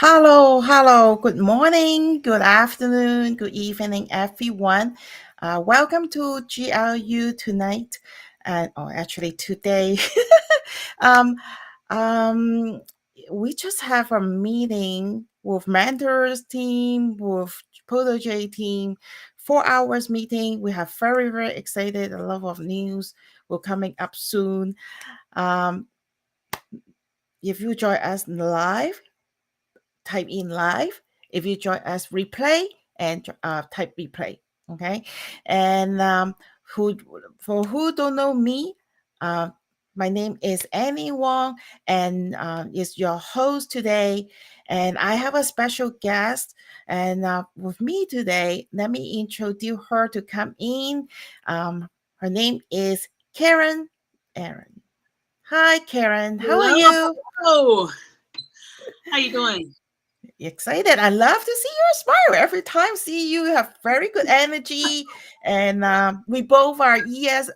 Hello. Good morning, good afternoon, good evening, everyone. Welcome to GLU tonight, or actually today. um, um, we just have a meeting with mentors team, with protege team, 4 hours meeting. We have very excited. A lot of news will coming up soon. Um, if you join us live, type in live. If you join us replay and type replay, okay. And who for who don't know me, uh, my name is Annie Wong, and is your host today. And I have a special guest, and with me today, let me introduce her to come in. Her name is Karen Aaron. Hi, Karen. How are Hello, you? hello. How you doing? Excited. I love to see your smile every time. See you have very good energy, and we both are Yes,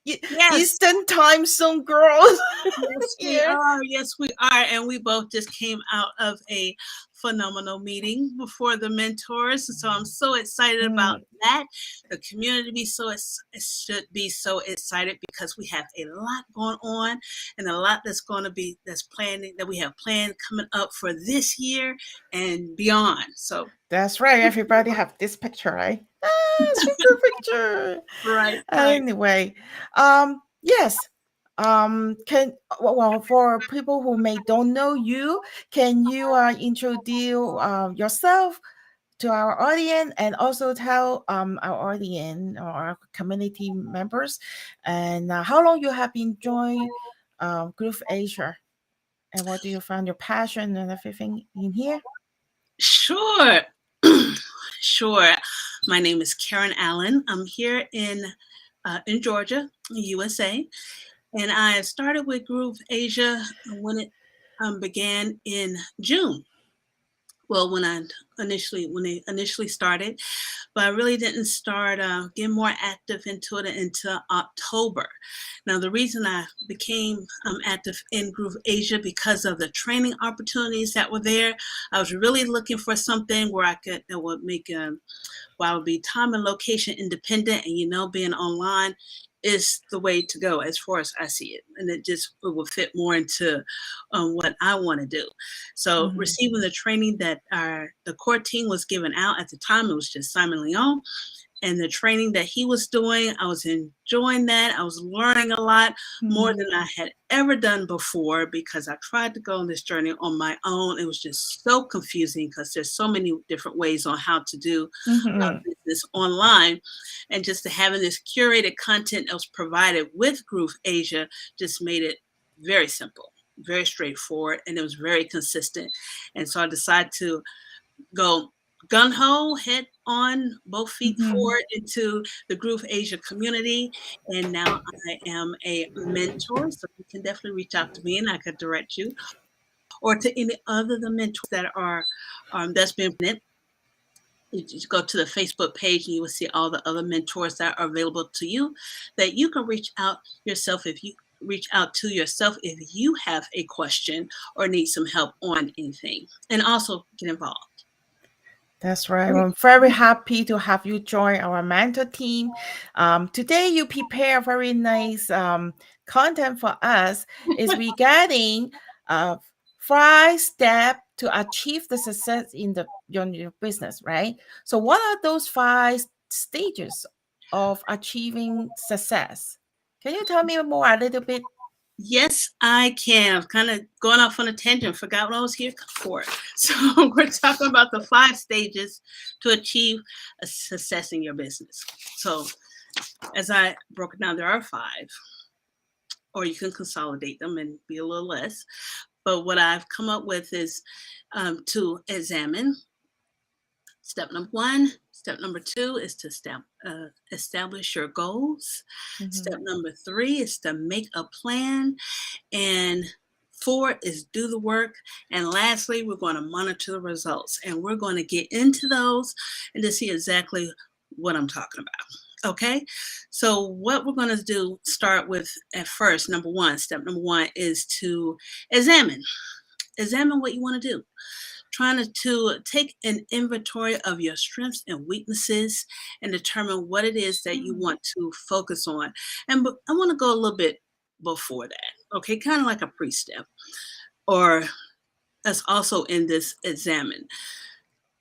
Eastern time zone girls yes, we here. are. Yes, we are. And we both just came out of a phenomenal meeting before the mentors. So I'm so excited about Mm, that. The community it should be so excited because we have a lot going on and a lot that's planning that we have planned coming up for this year and beyond. So that's right. Everybody have this picture, right? Super picture. right, right. Anyway, yes. Can well for people who may don't know you, can you introduce yourself to our audience and also tell our audience or our community members and how long you have been joined GrooveAsia and what do you find your passion and everything in here? Sure. Sure. My name is Karen Allen. I'm here in Georgia, USA, and I started with Groove Asia when it began in June. Well, when they initially started, but I really didn't start getting more active into it until October. Now, the reason I became active in Groove Asia because of the training opportunities that were there. I was really looking for something where I could that would make where I would be time and location independent, and being online is the way to go as far as I see it, and it will fit more into what I want to do. So Mm-hmm. receiving the training that the core team was giving out at the time, it was just Simon Leon, and the training that he was doing, I was enjoying that. I was learning a lot more Mm-hmm. than I had ever done before because I tried to go on this journey on my own. It was just so confusing because there's so many different ways on how to do Mm-hmm. business online. And just to having this curated content that was provided with Groove Asia just made it very simple, very straightforward, and it was very consistent. And so I decided to go gun ho, head on, both feet Mm-hmm. forward into the Groove Asia community. And now I am a mentor, so you can definitely reach out to me and I could direct you, or to any other the mentors that are that's been it. You just go to the Facebook page and you will see all the other mentors that are available to you that you can reach out to yourself if you have a question or need some help on anything, and also get involved. That's right. I'm very happy to have you join our mentor team. Today, you prepare very nice content for us. Is regarding uh, 5 steps to achieve the success in your business, right? So, what are those 5 stages of achieving success? Can you tell me more a little bit? Yes, I can. I'm kind of going off on a tangent. Forgot what I was here for. So we're talking about the 5 stages to achieve a success in your business. So as I broke it down, there are five, or you can consolidate them and be a little less. But what I've come up with is to examine. Step number one. Step number two is to establish your goals. Mhm. Step number three is to make a plan. And four is do the work. And lastly, we're going to monitor the results. And we're going to get into those and to see exactly what I'm talking about. Okay. So, what we're going to do, start with at first, step number one is to examine what you want to do. trying to take an inventory of your strengths and weaknesses and determine what it is that you Mm. want to focus on. And I want to go a little bit before that, okay, kind of like a pre-step, or as also in this examine.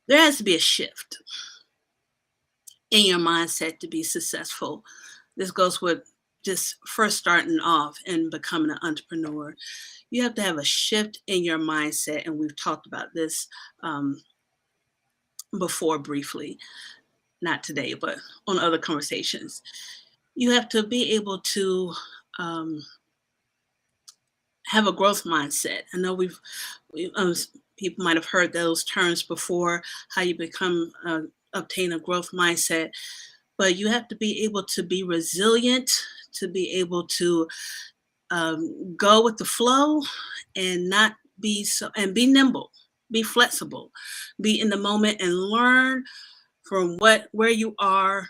There has to be a shift in your mindset to be successful. This goes with just first starting off and becoming an entrepreneur. You have to have a shift in your mindset, and we've talked about this um, before briefly, not today, but on other conversations. You have to be able to um, have a growth mindset. I know people might have heard those terms before, how you become obtain a growth mindset, but you have to be able to be resilient, to be able to go with the flow, and not be so, and be nimble, be flexible, be in the moment, and learn from where you are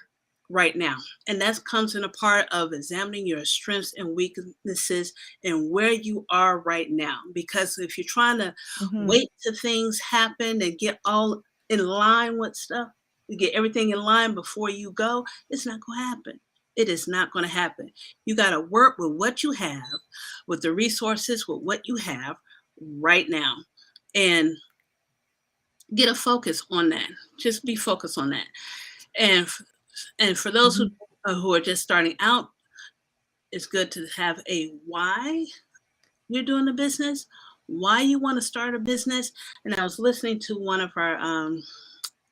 right now. And that comes in a part of examining your strengths and weaknesses and where you are right now. Because if you're trying to Mhm. wait till things happen and get all in line with stuff, you get everything in line before you go, it's not going to happen. It is not going to happen. You got to work with what you have, with the resources, with what you have right now, and get a focus on that. Just be focused on that. And and for those Mhm. who are just starting out, it's good to have a why you're doing the business, why you want to start a business. And I was listening to one of our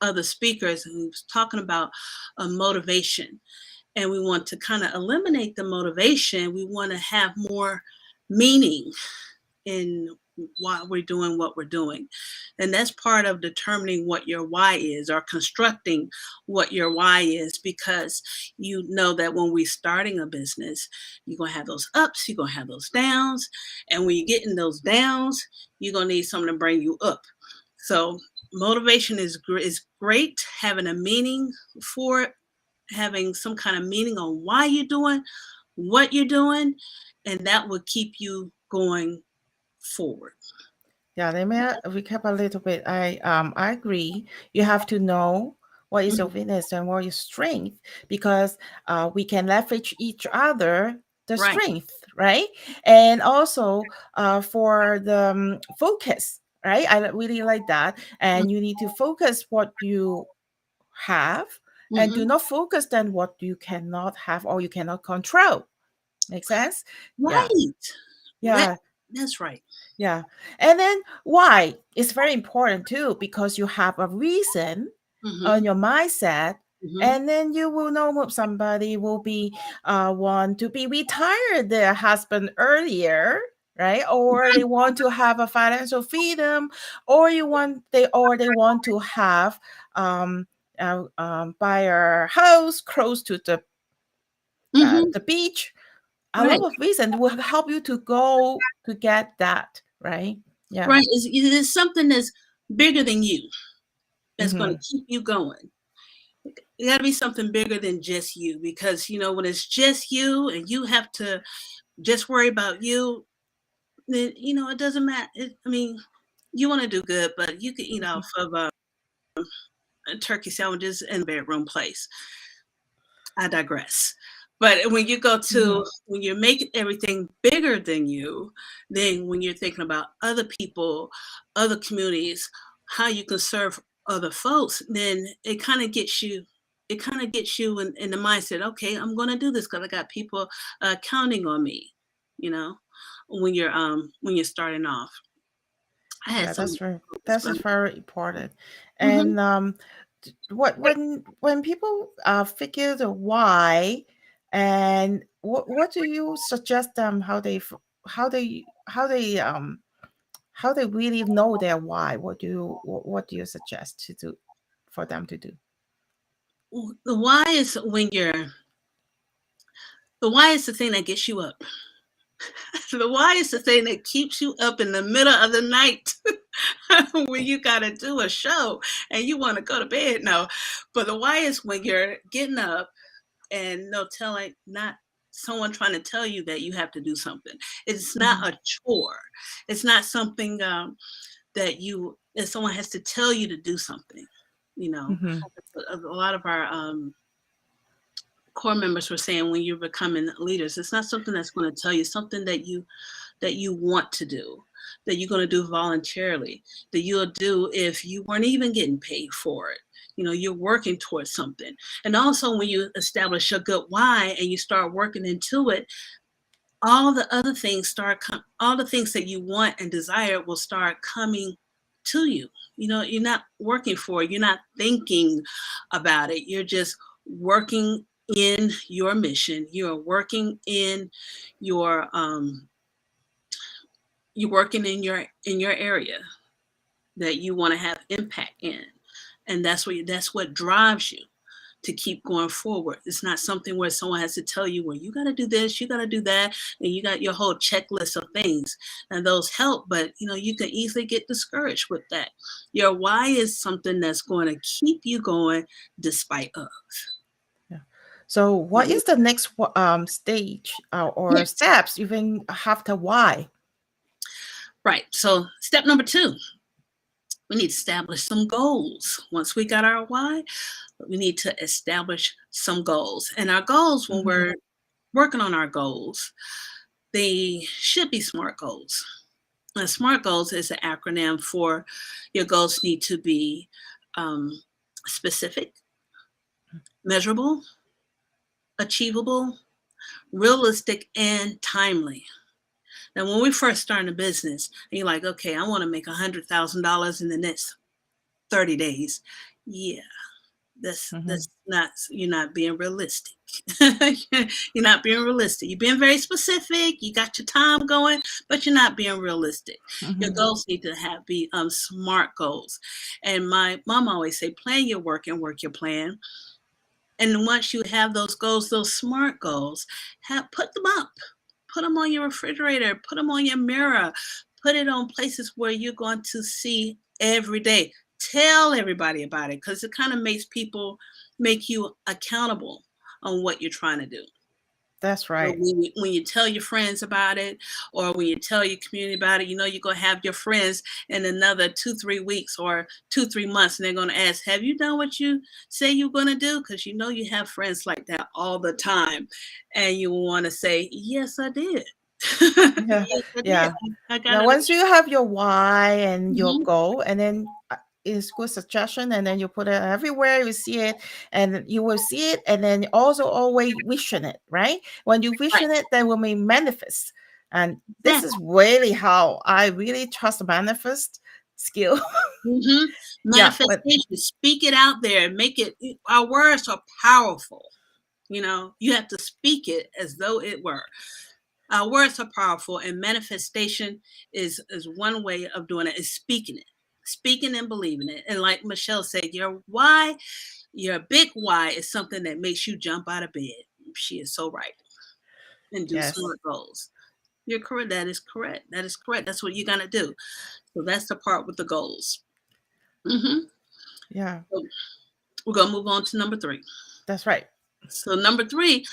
other speakers, and he was talking about motivation. And we want to kind of eliminate the motivation. We want to have more meaning in why we're doing what we're doing. And that's part of determining what your why is, or constructing what your why is, because you know that when we're starting a business, you're going to have those ups, you're going to have those downs. And when you're getting those downs, you're going to need something to bring you up. So motivation is great, having a meaning for it, having some kind of meaning on why you're doing what you're doing, and that will keep you going forward. Yeah, let me recap a little bit. I agree. You have to know what is your Mhm. weakness and what is strength, because we can leverage each other the Right. strength, right? And also for the focus, right? I really like that. And you need to focus what you have, and do Mm-hmm. not focus on what you cannot have or you cannot control. Make sense? Yeah, Right. That yeah. that's right. Yeah. And then why is very important too, because you have a reason on Mm-hmm. your mindset. Mm-hmm. And then you will know what somebody will be want to be retired their husband earlier, right? Or they want to have a financial freedom, or they want to have buy a house close to Mm-hmm. the beach. A Right. lot of reasons will help you to go to get that, right? Yeah. Right. It's something that's bigger than you, that's going to Mm-hmm. keep you going. It got to be something bigger than just you, because when it's just you and you have to just worry about you, then it doesn't matter. I mean, you want to do good, but you can eat off of turkey sandwiches in a bedroom place. I digress. But Mm-hmm. when you're making everything bigger than you, then when you're thinking about other people, other communities, how you can serve other folks, then it kind of gets you in the mindset, okay, I'm going to do this because I got people counting on me, you know, when you're starting off. I had Yeah, some, that is very important. mm-hmm, And what when people figure the why, and what do you suggest them how they really know their why? What do you suggest to do for them to do? the why is the why is the thing that gets you up. The why is the thing that keeps you up in the middle of the night when you got to do a show and you want to go to bed. No, but the why is when you're getting up and no telling, not someone trying to tell you that you have to do something. It's not Mm-hmm. a chore. It's not something. that if someone has to tell you to do something. You know, Mm-hmm. a lot of our core members were saying when you're becoming leaders, it's not something that's going to tell you, something that you want to do, that you're going to do voluntarily, that you'll do if you weren't even getting paid for it. You know, you're working towards something. And also when you establish a good why and you start working into it, all the other things all the things that you want and desire will start coming to you. You know, you're not working for it, you're not thinking about it, you're just working in your mission, you're working in your you're working in your area that you want to have impact in, and that's what drives you to keep going forward. It's not something where someone has to tell you, well, you got to do this, you got to do that, and you got your whole checklist of things, and those help. But you know, you can easily get discouraged with that. Your why is something that's going to keep you going despite of. Yeah. So, what is the next stage or Yes, steps even after why? right. So step number 2, we need to establish some goals. Once we got our why, we need to establish some goals. And our goals, when Mm-hmm. we're working on our goals, they should be SMART goals. And SMART goals is an acronym for your goals need to be um, specific, measurable, achievable, realistic, and timely. Now, when we first start a business, and you're like, okay, I want to make $100,000 in the next 30 days. Yeah, Mm-hmm. that's not, you're not being realistic. You're not being realistic. You're being very specific. You got your time going, but you're not being realistic. Your Mm-hmm. goals need to be smart goals. And my mom always say, plan your work and work your plan. And once you have those goals, those smart goals, put them up. Put them on your refrigerator. Put them on your mirror. Put it on places where you're going to see every day. Tell everybody about it, because it kind of make you accountable on what you're trying to do. That's So right. when you tell your friends about it, or when you tell your community about it, you know you're gonna have your friends in another 2-3 weeks or 2-3 months, and they're gonna ask, "Have you done what you say you're gonna do?" Because you know you have friends like that all the time, and you want to say, "Yes, I did. Yeah. Yes, I did. Yeah. I got Now, it." once you have your why and your Mhm. goal, and then it's good suggestion, and then you put it everywhere you see it, and you will see it, and then also always vision it, right? When you Right. vision it, then will be manifest. And this Exactly. is really how I really trust the manifest skill. Hmm. Yeah, but Manifestation. Speak it out there. Make it. Our words are powerful. You know, you have to speak it as though it were. Our words are powerful, and manifestation is one way of doing it. Is speaking and believing it. And like Michelle said, your why, your big why, is something that makes you jump out of bed. She is so right. And do yes, smart goals. You're correct. That is correct. That is correct. That's what you're gonna do. So that's the part with the goals. Hmm. yeah, So we're gonna move on to number 3. that's right. So number 3,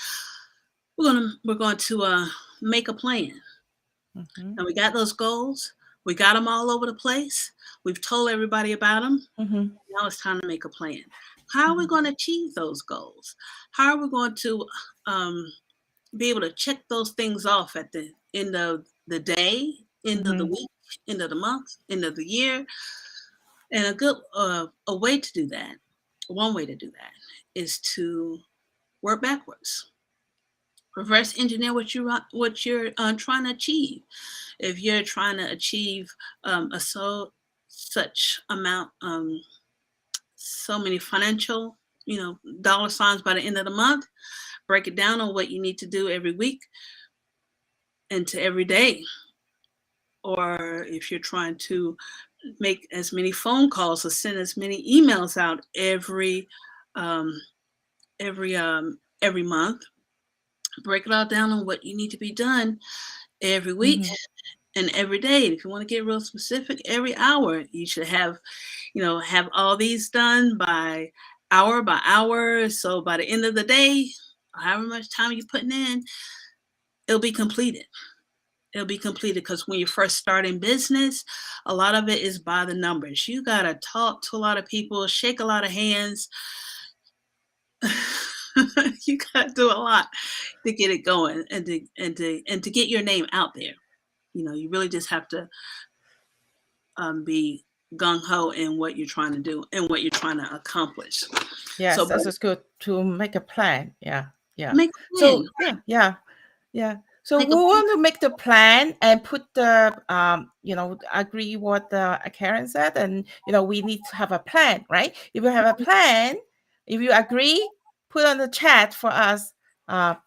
we're going to make a plan. Mm-hmm. And we got those goals. We got them all over the place. We've told everybody about them. Mm-hmm. Now it's time to make a plan. How are we Mm-hmm. going to achieve those goals? How are we going to um, be able to check those things off at the end of the day, end of the Mm-hmm. week, end of the month, end of the year? And a way to do that, one way to do that, is to work backwards. Reverse engineer what you're trying to achieve. If you're trying to achieve a such amount, so many financial, dollar signs by the end of the month, break it down on what you need to do every week into every day. Or if you're trying to make as many phone calls or send as many emails out um, every month, break it all down on what you need to be done every week Mm-hmm. and every day. If you want to get real specific, every hour you should have all these done by hour. So by the end of the day, however much time you're putting in, it'll be completed. It'll be completed because when you first start in business, a lot of it is by the numbers. You gotta talk to a lot of people, shake a lot of hands. You gotta do a lot to get it going and to get your name out there. You really just have to be gung ho in what you're trying to do and what you're trying to accomplish. Yes, So, this but is good to make a plan. Yeah, yeah. make a plan, So yeah, yeah, yeah. So make we a plan. want to make the plan and put the agree what Karen said, and we need to have a plan, right? If you have a plan, if you agree, put on the chat for us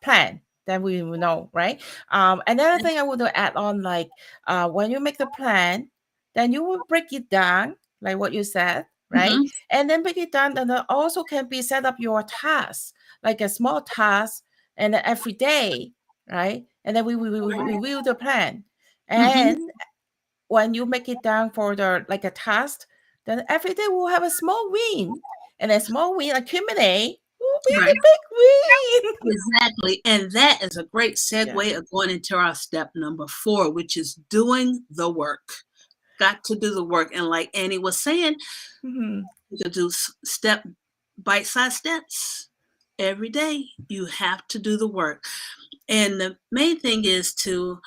plan. Then we will know, right? Another thing I want to add on, like when you make the plan, then you will break it down, like what you said, right? Hmm. And then break it down, and then also can be set up your tasks, like a small task, and then every day, right? And then we review the plan. Hmm. And when you make it down for the like a task, then every day we'll have a small win. And a small win accumulate will be Right. the big win. Exactly. And that is a great Yeah. segue of going into our step number 4, which is doing the work. Got to do the work. And like Annie was saying, Mhm. you can do step bite-sized steps every day. You have to do the work. And the main thing is to,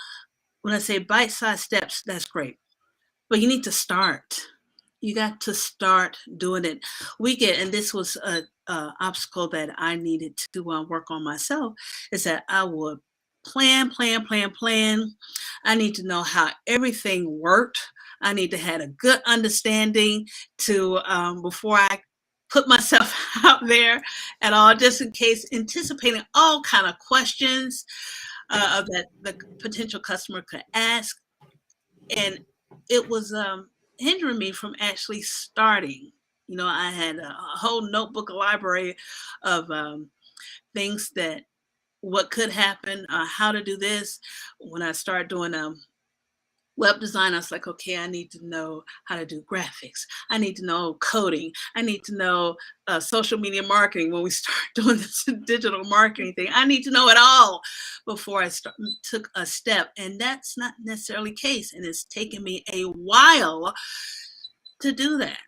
when I say bite-sized steps, that's great. But you need to start. You got to start doing it. And this was a obstacle that I needed to work on myself, is that I would plan, plan, plan, plan. I need to know how everything worked. I need to have a good understanding to before I put myself out there at all, just in case, anticipating all kind of questions that the potential customer could ask. And it was hindering me from actually starting. I had a whole notebook, a library of things that what could happen, how to do this. When I started doing web design, I was like, okay, I need to know how to do graphics. I need to know coding. I need to know social media marketing. When we start doing this digital marketing thing, I need to know it all before I took a step. And that's not necessarily the case. And it's taken me a while to do that.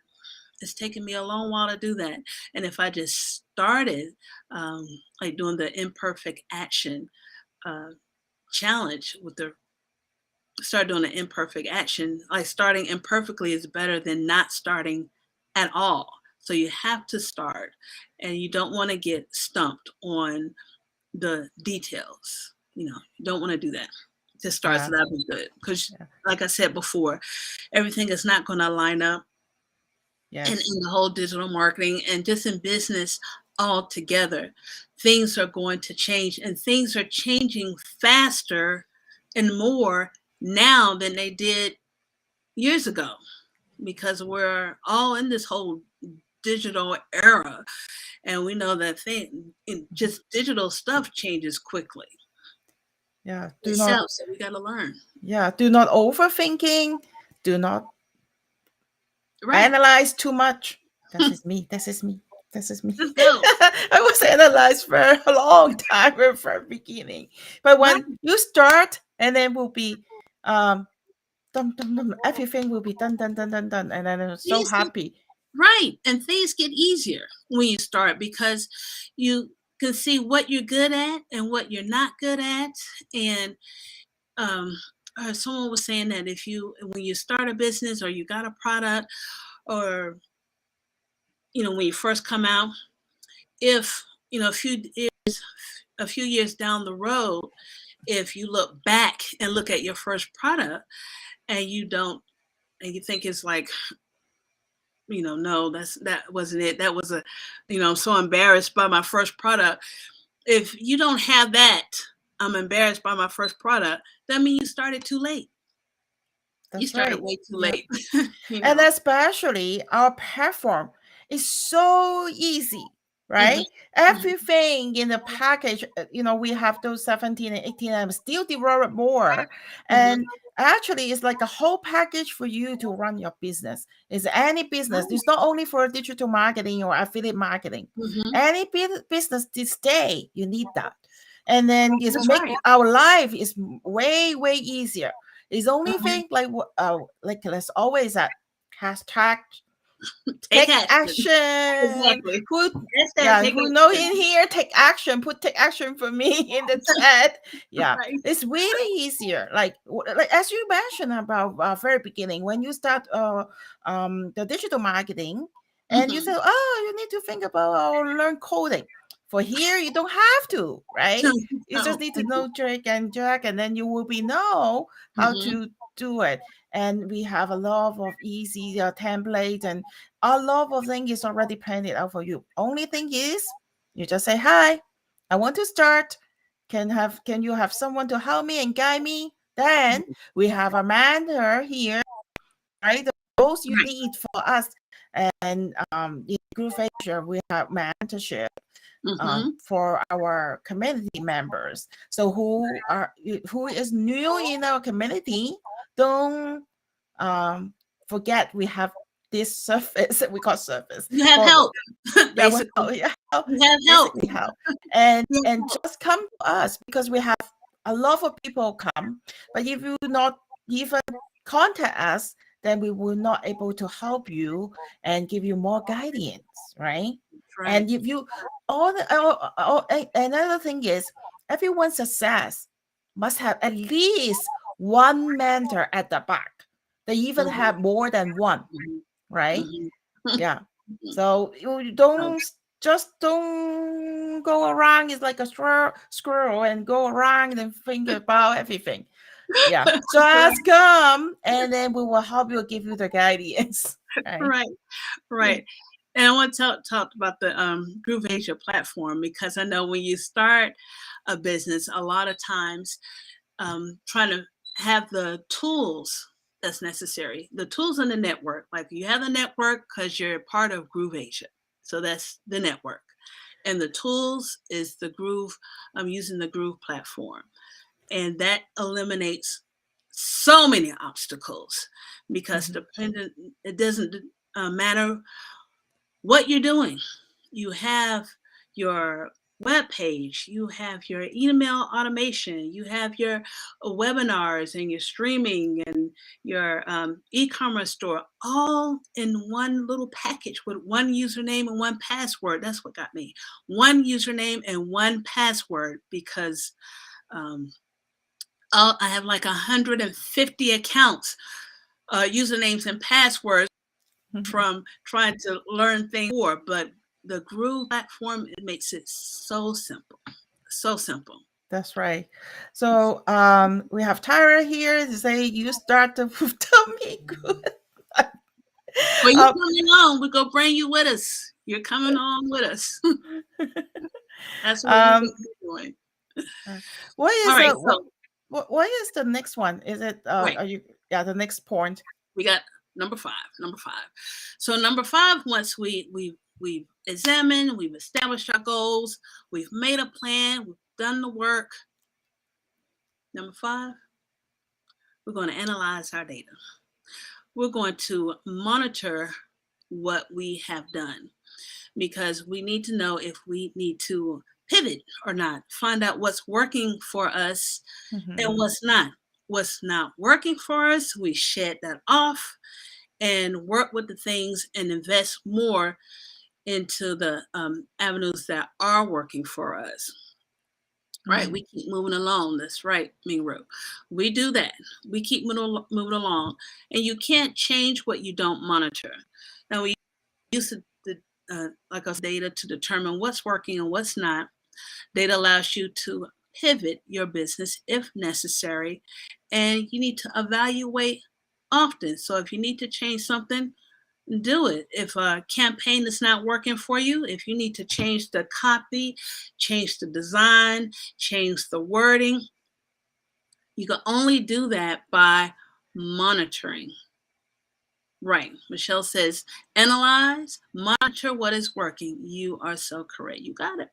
It's taken me a long while to do that. And if I just started like doing the imperfect action uh, challenge with the start doing an imperfect action. Like starting imperfectly is better than not starting at all. So you have to start, and you don't want to get stumped on the details. You don't want to do that. Just start, Yeah. so that'll be good. Because, Yeah. like I said before, everything is not going to line up Yes. in the whole digital marketing and just in business altogether. Things are going to change, and things are changing faster and more now than they did years ago, because we're all in this whole digital era, and we know that Mhm. just digital stuff changes quickly Yeah. Do not. itself, so we got to learn. Yeah. Do not overthinking. Do not Right. analyze too much. This is me. This is me. This is me. Just go. I was analyzed for a long time from beginning. But Right. when you start, and then will be um dum, dum, dum, everything will be done, done, done, done, done. And then I'm so Things get happy. right, and things get easier when you start, because you can see what you're good at and what you're not good at. And um someone was saying that if you when you start a business, or you got a product, or when you first come out, if a few years down the road, if you look back and look at your first product, and you don't and you think it's like, no, that wasn't it, that was I'm so embarrassed by my first product. If you don't have that, I'm embarrassed by my first product, that means you started too late. You That's started right. way too Yeah. late. you And know especially our platform is so easy, hmm right? Everything in the package, we have those 17 and 18, and still develop more. hmm And actually, it's like a whole package for you to run your business. It's any business. It's not only for digital marketing or affiliate marketing. hmm Any business this day, you need that. and then it's That's make right. our life is way easier. It's only Mhm. thing like there's always that hashtag Take take action. action. Exactly. Who, Hashtag yeah, take who know in action. here? Take action. Put take action for me in the chat. Yeah, Right. it's really easier. Like as you mentioned about very beginning when you start the digital marketing, and you Mhm. say, oh, you need to think about or learn coding. For here, you don't have to, right? You just No. need to know drag, and then you will be know how Mhm. to do it. And we have a lot of easy templates, and a lot of things is already planned out for you. Only thing is, you just say, hi, I want to start. Can you have someone to help me and guide me? Then we have a mentor here, right? Those you Right. need for us. And in GrooveAsia, we have mentorship Mhm. for our community members. So who is new in our community, don't forget we have this service we call service You have for help, yeah, well, basically. yeah, You have help. basically help. and You have and help. just come to us because we have a lot of people come. But if you not even contact us, then we will not able to help you and give you more guidance, right? That's right. And if you another thing is, everyone's success must have at least one mentor at the back. They even Mhm. have more than one, Mhm. right? Mhm. Yeah. Mhm. So you So, don't go around. It's like a squirrel and go around and think about everything. Yeah. Just come and then we will help you, give you the guidance. Right. right. Yeah. Right. And I want to talk about the GrooveAsia platform, because I know when you start a business, a lot of times trying to have the tools that's necessary, the tools in the network. Like you have the network because you're part of GrooveAsia. So that's the network. And the tools is the Groove. I'm using the Groove platform. And that eliminates so many obstacles, because Mhm. dependent, it doesn't matter what you're doing. You have your web page, you have your email automation, you have your webinars and your streaming and your e-commerce store, all in one little package with one username and one password. That's what got me. One username and one password, because um, I have like 150 accounts, usernames and passwords, Mhm. from trying to learn things more. But the Groove platform, it makes it so simple. So simple. That's right. So we have Tyra here to say you start to tell me good. Well, you um, coming on, we're gonna bring you with us. You're coming on with us. That's what we're um, gonna be doing. what All is right, so what is the next one? Is it right, are you yeah, the next point? we got number five. Number five. So number five, once we've examined, we've established our goals, we've made a plan, we've done the work. Number five, we're going to analyze our data. We're going to monitor what we have done, because we need to know if we need to pivot or not, find out what's working for us Mhm. and what's not. What's not working for us, we shed that off and work with the things and invest more into the avenues that are working for us. Right, Mhm. we keep moving along. That's right, Mingru. We do that. We keep moving along, and you can't change what you don't monitor. Now we use like us data to determine what's working and what's not. Data allows you to pivot your business if necessary, and you need to evaluate often. So if you need to change something, do it. If a campaign is not working for you, if you need to change the copy, change the design, change the wording, you can only do that by monitoring. Right. Michelle says, analyze, monitor what is working. You are so correct. You got it.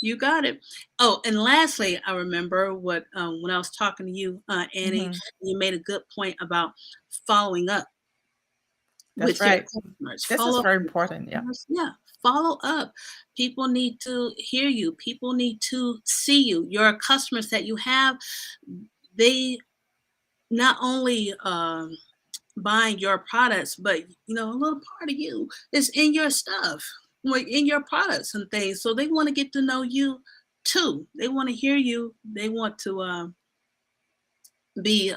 You got it. Oh, and lastly, I remember what when I was talking to you, Annie, Mhm. you made a good point about following up. That's with your right. customers. This is Follow up very with your important. Yeah. customers. Yeah, follow up. People need to hear you. People need to see you. Your customers that you have, they not only buying your products, but a little part of you is in your stuff, like in your products and things. So they want to get to know you too. They want to hear you. They want to be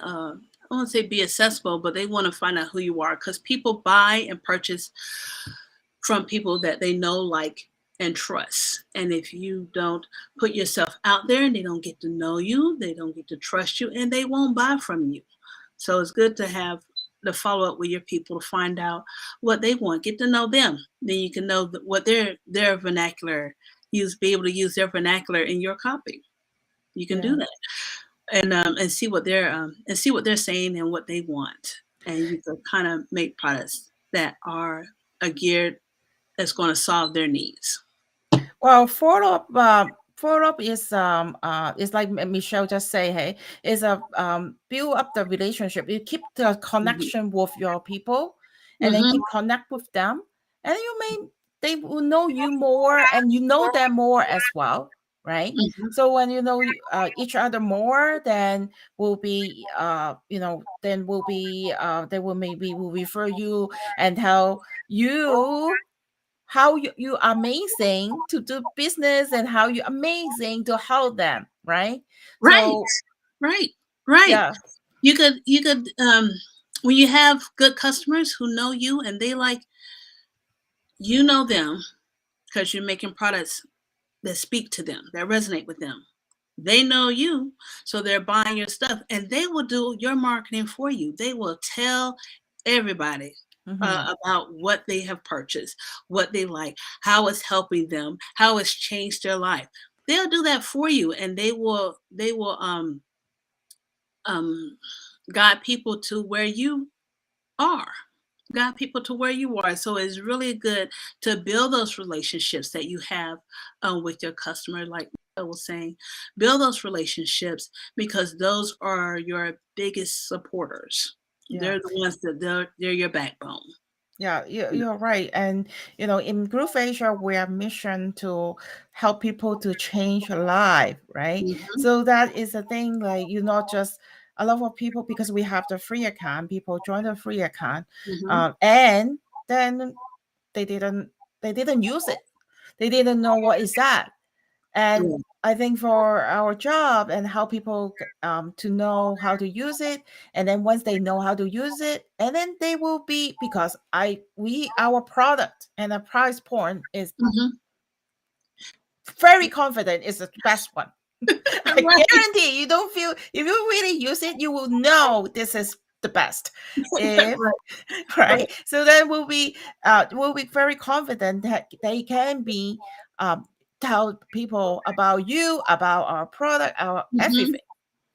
I won't say be accessible, but they want to find out who you are because people buy and purchase from people that they know, like, and trust. And if you don't put yourself out there and they don't get to know you, they don't get to trust you, and they won't buy from you. So it's good to have the follow up with your people to find out what they want, get to know them. Then you can know what their vernacular be able to use their vernacular in your copy. You can do Yeah. that and see what they're saying and what they want, and you can kind of make products that are geared that's going to solve their needs. Well, follow up is like Michelle just say, hey, is a build up the relationship. You keep the Mhm. connection with your people, and then Mhm. keep connect with them, and you may they will know you more, and you know them more as well, right? Mhm. So when you know each other more, then they will maybe will refer you and tell you how you amazing to do business and how you amazing to help them, right? Right. So Right. Right. yeah, You could when you have good customers who know you and they like you know them because you're making products that speak to them, that resonate with them. They know you, so they're buying your stuff, and they will do your marketing for you. They will tell everybody hmm, about what they have purchased, what they like, how it's helping them, how it's changed their life. They'll do that for you, and they will um, guide people to where you are. Got people to where you are. So it's really good to build those relationships that you have with your customer, like I was saying, build those relationships because those are your biggest supporters. yeah. They're the ones that they're your backbone. Yeah, you're right. And in GrooveAsia, we are mission to help people to change life, right? Mm-hmm, So that is a thing, like not just a lot of people, because we have the free account, people join the free account, mm-hmm, and then they didn't they didn't use it. They didn't know what is that. And yeah, I think for our job and how people to know how to use it, and then once they know how to use it, and then they will be, because our product and the price point is mm-hmm. very confident is the best one. I Right, guarantee you don't feel, if you really use it, you will know this is the best. If right, right, right. so then we'll be very confident that they can be um, tell people about you, about our product, our Mm-hmm, everything,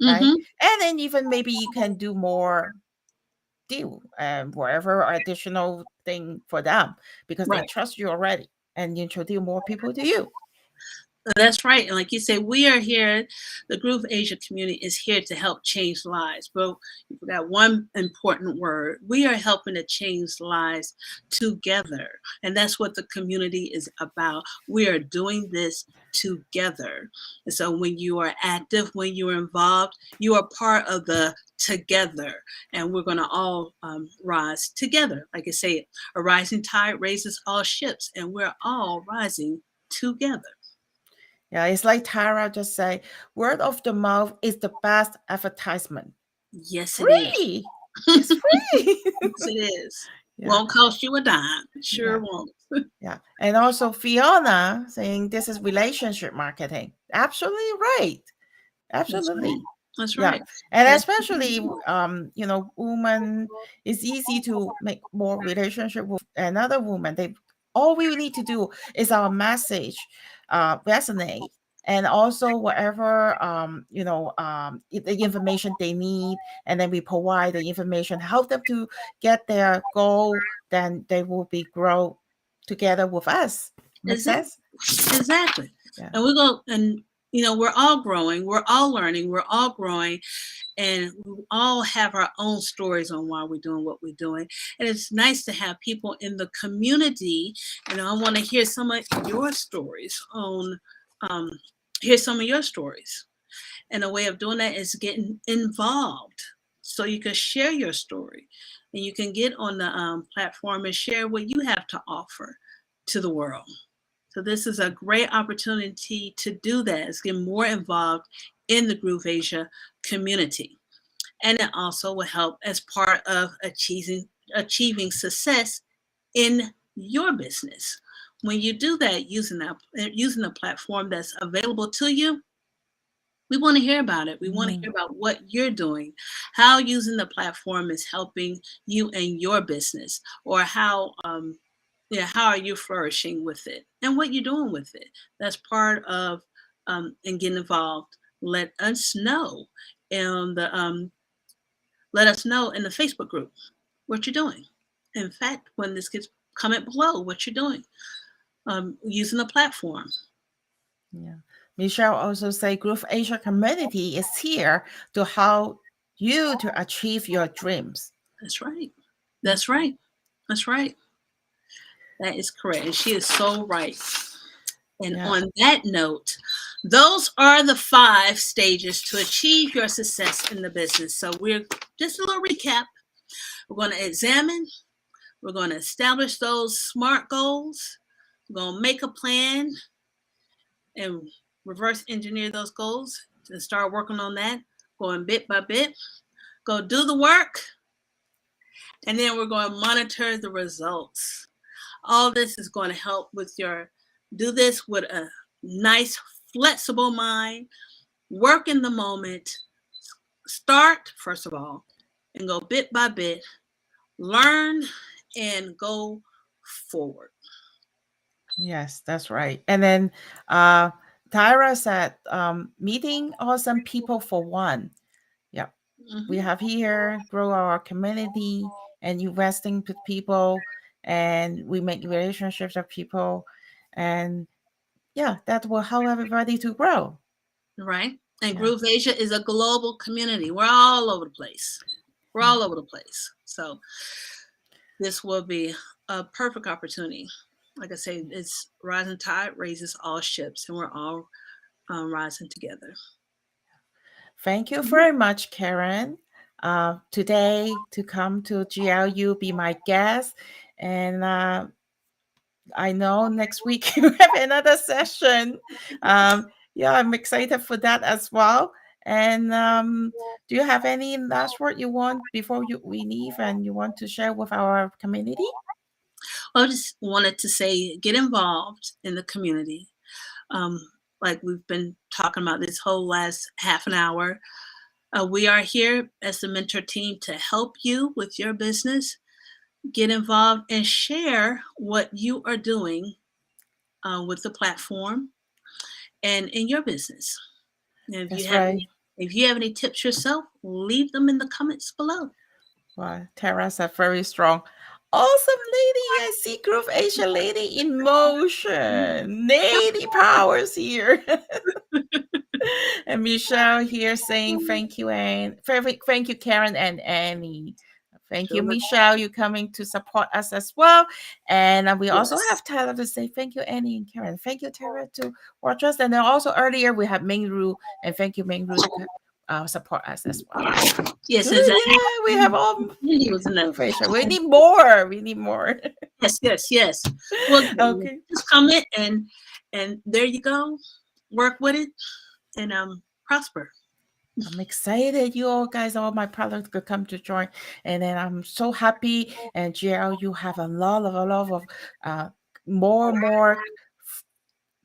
right? mm-hmm. And then even maybe you can do more deal and whatever additional thing for them, because they Right. trust you already, and introduce more people to you. That's right. And like you say, we are here, the Groove Asia community is here to help change lives. But you forgot one important word. We are helping to change lives together. And that's what the community is about. We are doing this together. And so when you are active, when you are involved, you are part of the together. And we're going to all rise together. Like I say, a rising tide raises all ships, and we're all rising together. Yeah, it's like Tara just say, word of the mouth is the best advertisement. Yes, it is. Free. It's free. Yes, it is. Yeah, Won't cost you a dime. It sure yeah, won't. yeah. And also Fiona saying this is relationship marketing. Absolutely right. That's right. Absolutely. That's Yeah. right. And That's especially woman, it's easy to make more relationship with another woman. They All we need to do is our message resonate, and also whatever the information they need, and then we provide the information, help them to get their goal, then they will be grow together with us. Make exactly. sense? Exactly. Yeah. And we're all growing, we're all learning, we're all growing. And we all have our own stories on why we're doing what we're doing. And it's nice to have people in the community. And I want to hear some of your stories on, um, hear some of your stories. And a way of doing that is getting involved so you can share your story and you can get on the platform and share what you have to offer to the world. So this is a great opportunity to do that. Is get more involved in the GrooveAsia community. And it also will help as part of achieving success in your business. When you do that using a platform that's available to you, we want to hear about it. We want to Mhm. hear about what you're doing, how using the platform is helping you in your business, or how yeah, how are you flourishing with it, and what you're doing with it. That's part of and getting involved. Let us know in the let us know in the Facebook group what you're doing. In fact, when this gets comment below what you're doing using the platform. Yeah. Michelle also say GrooveAsia community is here to help you to achieve your dreams. That's right. Yeah. That's right. That's right. That is correct. And she is so right. And Yeah. on that note, those are the 5 stages to achieve your success in the business. So we're just a little recap. We're going to examine, we're going to establish those SMART goals, we're going to make a plan and reverse engineer those goals and start working on that, going bit by bit. Go do the work, and then we're going to monitor the results. All this is going to help with your do this with a nice, flexible mind, work in the moment, start, first of all, and go bit by bit, learn and go forward. Yes, that's right. And then uh Tyra said, meeting awesome people for one. Yeah. We Mm-hmm. have here grow our community and investing with people, and we make relationships with people, and yeah, that will help everybody to grow. Right? And Yeah. GrooveAsia is a global community. We're all over the place. We're Yeah. all over the place. So this will be a perfect opportunity. Like I say, it's rising tide raises all ships, and we're all rising together. Thank you Mhm. very much, Karen. Today to come to GLU, be my guest, and I know next week you have another session. Yeah, I'm excited for that as well. And do you have any last word you want before we leave and you want to share with our community? I just wanted to say get involved in the community. Um, like we've been talking about this whole last half an hour. We are here as the mentor team to help you with your business. Get involved and share what you are doing with the platform and in your business. And That's right. if you have any tips yourself, leave them in the comments below. Wow, Tara's a very strong. Awesome lady. I see GrooveAsia lady in motion. Lady powers here. And Michelle here saying thank you, and thank you, Karen and Annie. Thank you, Sure. Michelle. You coming to support us as well. And we also Yes. have Tyler to say thank you, Annie and Karen. Thank you, Tara, to watch us. And then also earlier we have Mingru, and thank you, Mingru, to support us as well. Yes, Good. is that Yeah, we have all Cindy was in that. motivation. We need more. We need more. Yes, yes, yes. Well, Okay. just comment and there you go. Work with it and prosper. I'm excited. You all guys, all my products could come to join. And then I'm so happy. And GL, you have a lot of uh, more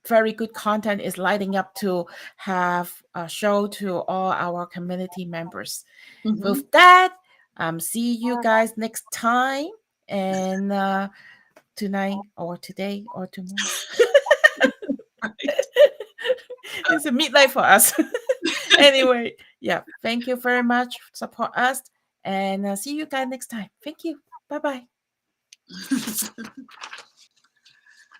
very good content is lighting up to have a show to all our community members. Hmm. With that, see you guys next time. And tonight or today or tomorrow. Right. It's a midnight for us. Anyway, yeah, thank you very much. Support us and see you guys next time. Thank you. Bye bye.